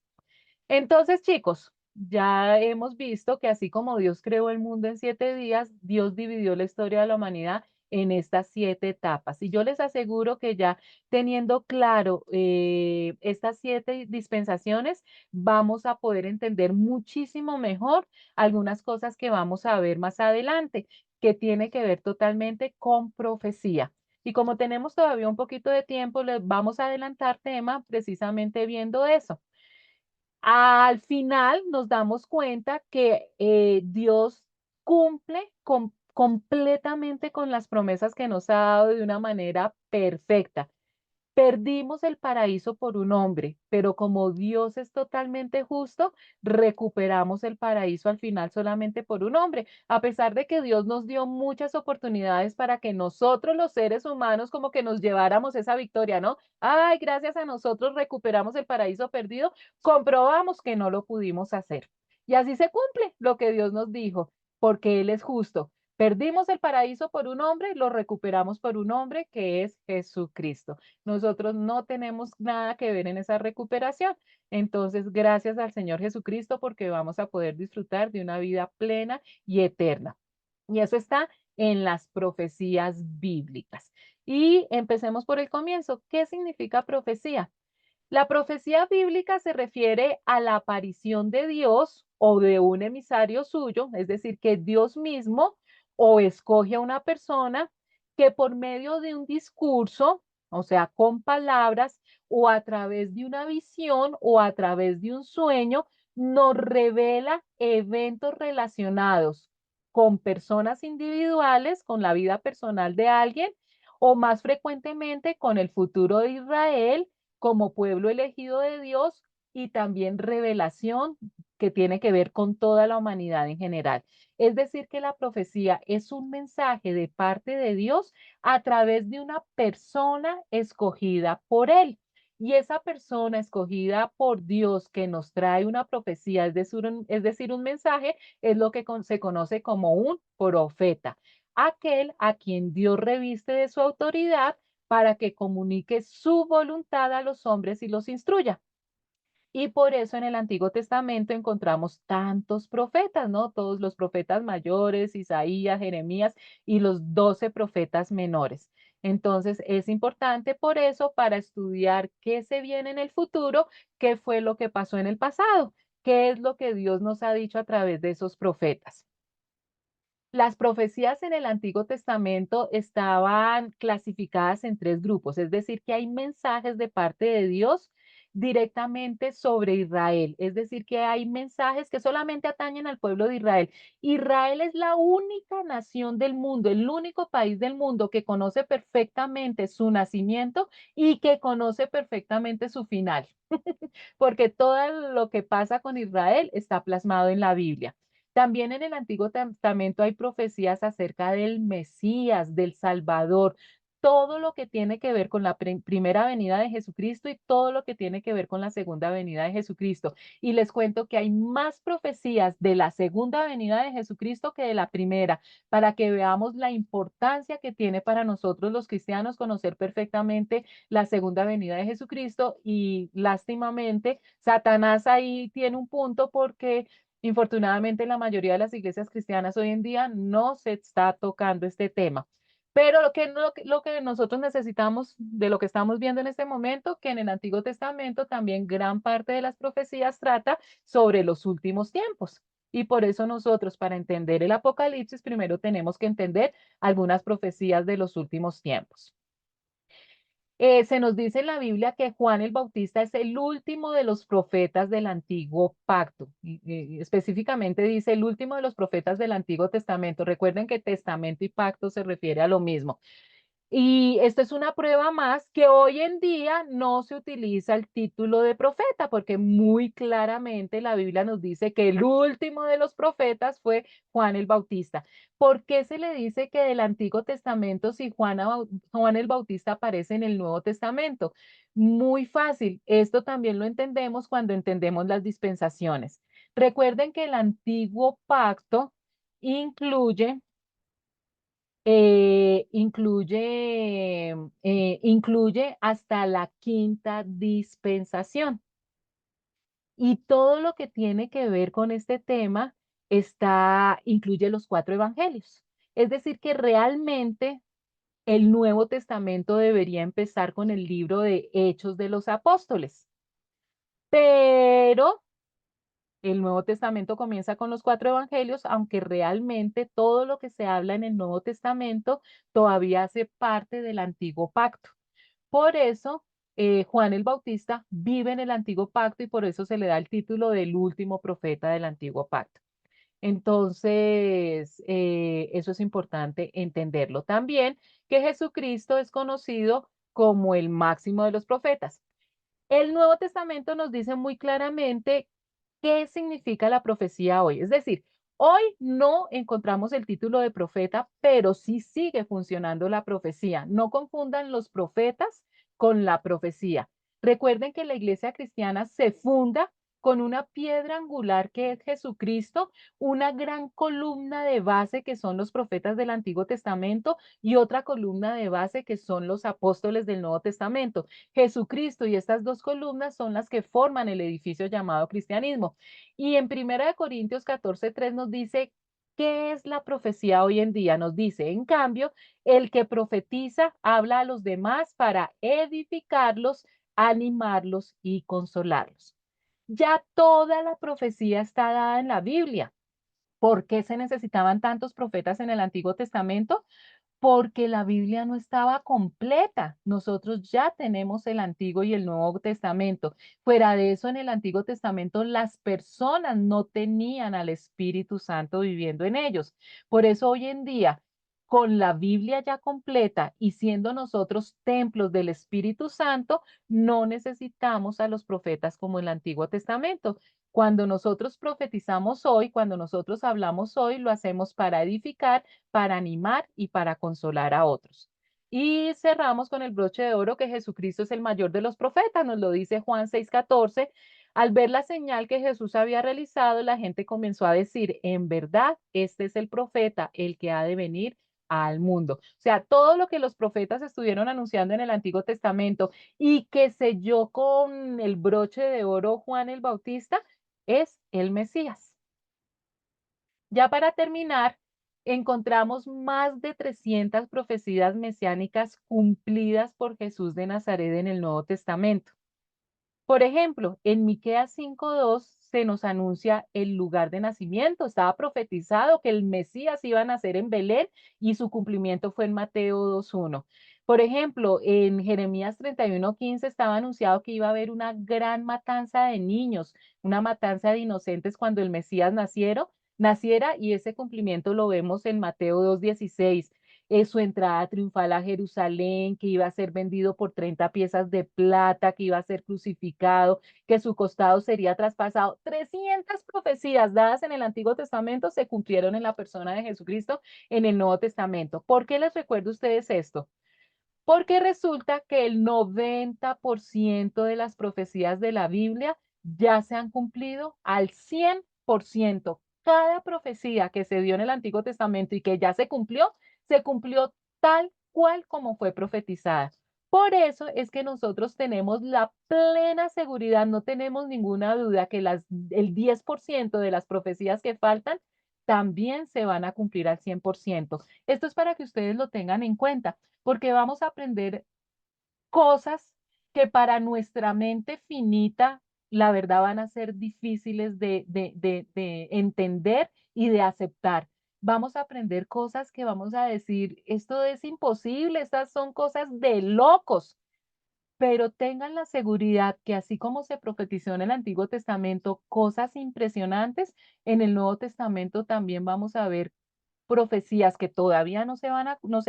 Entonces, chicos, ya hemos visto que así como Dios creó el mundo en 7 días, Dios dividió la historia de la humanidad en estas 7 etapas. Y yo les aseguro que ya teniendo claro estas 7 dispensaciones, vamos a poder entender muchísimo mejor algunas cosas que vamos a ver más adelante, que tiene que ver totalmente con profecía. Y como tenemos todavía un poquito de tiempo, les vamos a adelantar tema precisamente viendo eso. Al final nos damos cuenta que Dios cumple completamente con las promesas que nos ha dado de una manera perfecta. Perdimos el paraíso por un hombre, pero como Dios es totalmente justo, recuperamos el paraíso al final solamente por un hombre, a pesar de que Dios nos dio muchas oportunidades para que nosotros los seres humanos como que nos lleváramos esa victoria, ¿no? Ay, gracias a nosotros recuperamos el paraíso perdido, comprobamos que no lo pudimos hacer. Y así se cumple lo que Dios nos dijo, porque Él es justo. Perdimos el paraíso por un hombre, lo recuperamos por un hombre que es Jesucristo. Nosotros no tenemos nada que ver en esa recuperación. Entonces, gracias al Señor Jesucristo porque vamos a poder disfrutar de una vida plena y eterna. Y eso está en las profecías bíblicas. Y empecemos por el comienzo. ¿Qué significa profecía? La profecía bíblica se refiere a la aparición de Dios o de un emisario suyo, es decir, que Dios mismo o escoge a una persona que por medio de un discurso, o sea, con palabras o a través de una visión o a través de un sueño, nos revela eventos relacionados con personas individuales, con la vida personal de alguien o más frecuentemente con el futuro de Israel como pueblo elegido de Dios y también revelación que tiene que ver con toda la humanidad en general. Es decir, que la profecía es un mensaje de parte de Dios a través de una persona escogida por Él. Y esa persona escogida por Dios que nos trae una profecía, es decir, un mensaje, es lo que se conoce como un profeta, aquel a quien Dios reviste de su autoridad para que comunique su voluntad a los hombres y los instruya. Y por eso en el Antiguo Testamento encontramos tantos profetas, ¿no? Todos los profetas mayores, Isaías, Jeremías y los 12 profetas menores. Entonces es importante por eso para estudiar qué se viene en el futuro, qué fue lo que pasó en el pasado, qué es lo que Dios nos ha dicho a través de esos profetas. Las profecías en el Antiguo Testamento estaban clasificadas en tres grupos, es decir, que hay mensajes de parte de Dios directamente sobre Israel, es decir, que hay mensajes que solamente atañen al pueblo de Israel. Israel es la única nación del mundo, el único país del mundo que conoce perfectamente su nacimiento y que conoce perfectamente su final, porque todo lo que pasa con Israel está plasmado en la Biblia. También en el Antiguo Testamento hay profecías acerca del Mesías, del Salvador, todo lo que tiene que ver con la primera venida de Jesucristo y todo lo que tiene que ver con la segunda venida de Jesucristo. Y les cuento que hay más profecías de la segunda venida de Jesucristo que de la primera, para que veamos la importancia que tiene para nosotros los cristianos conocer perfectamente la segunda venida de Jesucristo. Y lástimamente, Satanás ahí tiene un punto porque infortunadamente, en la mayoría de las iglesias cristianas hoy en día no se está tocando este tema. Pero lo que nosotros necesitamos de lo que estamos viendo en este momento, que en el Antiguo Testamento también gran parte de las profecías trata sobre los últimos tiempos. Y por eso nosotros, para entender el Apocalipsis, primero tenemos que entender algunas profecías de los últimos tiempos. Se nos dice en la Biblia que Juan el Bautista es el último de los profetas del antiguo pacto. Y específicamente dice el último de los profetas del Antiguo Testamento. Recuerden que testamento y pacto se refiere a lo mismo. Y esto es una prueba más que hoy en día no se utiliza el título de profeta, porque muy claramente la Biblia nos dice que el último de los profetas fue Juan el Bautista. ¿Por qué se le dice que del Antiguo Testamento si Juan el Bautista aparece en el Nuevo Testamento? Muy fácil. Esto también lo entendemos cuando entendemos las dispensaciones. Recuerden que el antiguo pacto incluye incluye hasta la quinta dispensación. Y todo lo que tiene que ver con este tema incluye los cuatro evangelios. Es decir, que realmente el Nuevo Testamento debería empezar con el libro de Hechos de los Apóstoles. Pero el Nuevo Testamento comienza con los cuatro evangelios, aunque realmente todo lo que se habla en el Nuevo Testamento todavía hace parte del antiguo pacto. Por eso, Juan el Bautista vive en el antiguo pacto y por eso se le da el título del último profeta del antiguo pacto. Entonces, eso es importante entenderlo. También que Jesucristo es conocido como el máximo de los profetas. El Nuevo Testamento nos dice muy claramente qué significa la profecía hoy. Es decir, hoy no encontramos el título de profeta, pero sí sigue funcionando la profecía. No confundan los profetas con la profecía. Recuerden que la iglesia cristiana se funda con una piedra angular que es Jesucristo, una gran columna de base que son los profetas del Antiguo Testamento y otra columna de base que son los apóstoles del Nuevo Testamento. Jesucristo y estas dos columnas son las que forman el edificio llamado cristianismo. Y en 1 Corintios 14:3 nos dice, ¿qué es la profecía hoy en día? Nos dice, en cambio, el que profetiza habla a los demás para edificarlos, animarlos y consolarlos. Ya toda la profecía está dada en la Biblia. ¿Por qué se necesitaban tantos profetas en el Antiguo Testamento? Porque la Biblia no estaba completa. Nosotros ya tenemos el Antiguo y el Nuevo Testamento. Fuera de eso, en el Antiguo Testamento las personas no tenían al Espíritu Santo viviendo en ellos. Por eso hoy en día, con la Biblia ya completa y siendo nosotros templos del Espíritu Santo, no necesitamos a los profetas como el Antiguo Testamento. Cuando nosotros profetizamos hoy, cuando nosotros hablamos hoy, lo hacemos para edificar, para animar y para consolar a otros. Y cerramos con el broche de oro que Jesucristo es el mayor de los profetas, nos lo dice Juan 6:14. Al ver la señal que Jesús había realizado, la gente comenzó a decir, en verdad, este es el profeta, el que ha de venir al mundo. O sea, todo lo que los profetas estuvieron anunciando en el Antiguo Testamento y que selló con el broche de oro Juan el Bautista, es el Mesías. Ya para terminar, encontramos más de 300 profecías mesiánicas cumplidas por Jesús de Nazaret en el Nuevo Testamento. Por ejemplo, en Miqueas 5:2 se nos anuncia el lugar de nacimiento. Estaba profetizado que el Mesías iba a nacer en Belén y su cumplimiento fue en Mateo 2:1. Por ejemplo, en Jeremías 31:15 estaba anunciado que iba a haber una gran matanza de niños, una matanza de inocentes cuando el Mesías naciera, y ese cumplimiento lo vemos en Mateo 2:16. Su entrada triunfal a Jerusalén, que iba a ser vendido por 30 piezas de plata, que iba a ser crucificado, que su costado sería traspasado. 300 profecías dadas en el Antiguo Testamento se cumplieron en la persona de Jesucristo en el Nuevo Testamento. ¿Por qué les recuerdo a ustedes esto? Porque resulta que el 90% de las profecías de la Biblia ya se han cumplido al 100%. Cada profecía que se dio en el Antiguo Testamento y que ya se cumplió tal cual como fue profetizada. Por eso es que nosotros tenemos la plena seguridad, no tenemos ninguna duda que el 10% de las profecías que faltan también se van a cumplir al 100%. Esto es para que ustedes lo tengan en cuenta, porque vamos a aprender cosas que para nuestra mente finita, la verdad, van a ser difíciles de entender y de aceptar. Vamos a aprender cosas que vamos a decir, esto es imposible, estas son cosas de locos, pero tengan la seguridad que así como se profetizó en el Antiguo Testamento cosas impresionantes, en el Nuevo Testamento también vamos a ver profecías que todavía no se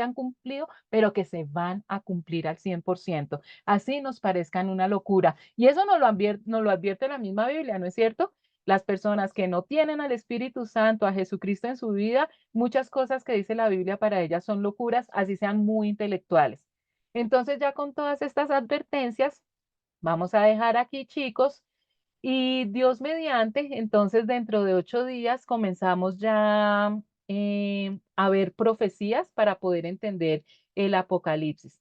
han cumplido, pero que se van a cumplir al 100%. Así nos parezcan una locura. Y eso nos lo advierte la misma Biblia, ¿no es cierto? Las personas que no tienen al Espíritu Santo, a Jesucristo en su vida, muchas cosas que dice la Biblia para ellas son locuras, así sean muy intelectuales. Entonces, ya con todas estas advertencias, vamos a dejar aquí, chicos, y Dios mediante, entonces dentro de 8 días comenzamos ya a ver profecías para poder entender el Apocalipsis.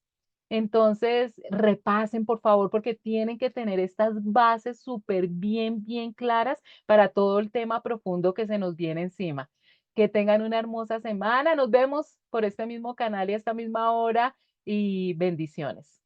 Entonces, repasen, por favor, porque tienen que tener estas bases súper bien, bien claras para todo el tema profundo que se nos viene encima. Que tengan una hermosa semana. Nos vemos por este mismo canal y a esta misma hora y bendiciones.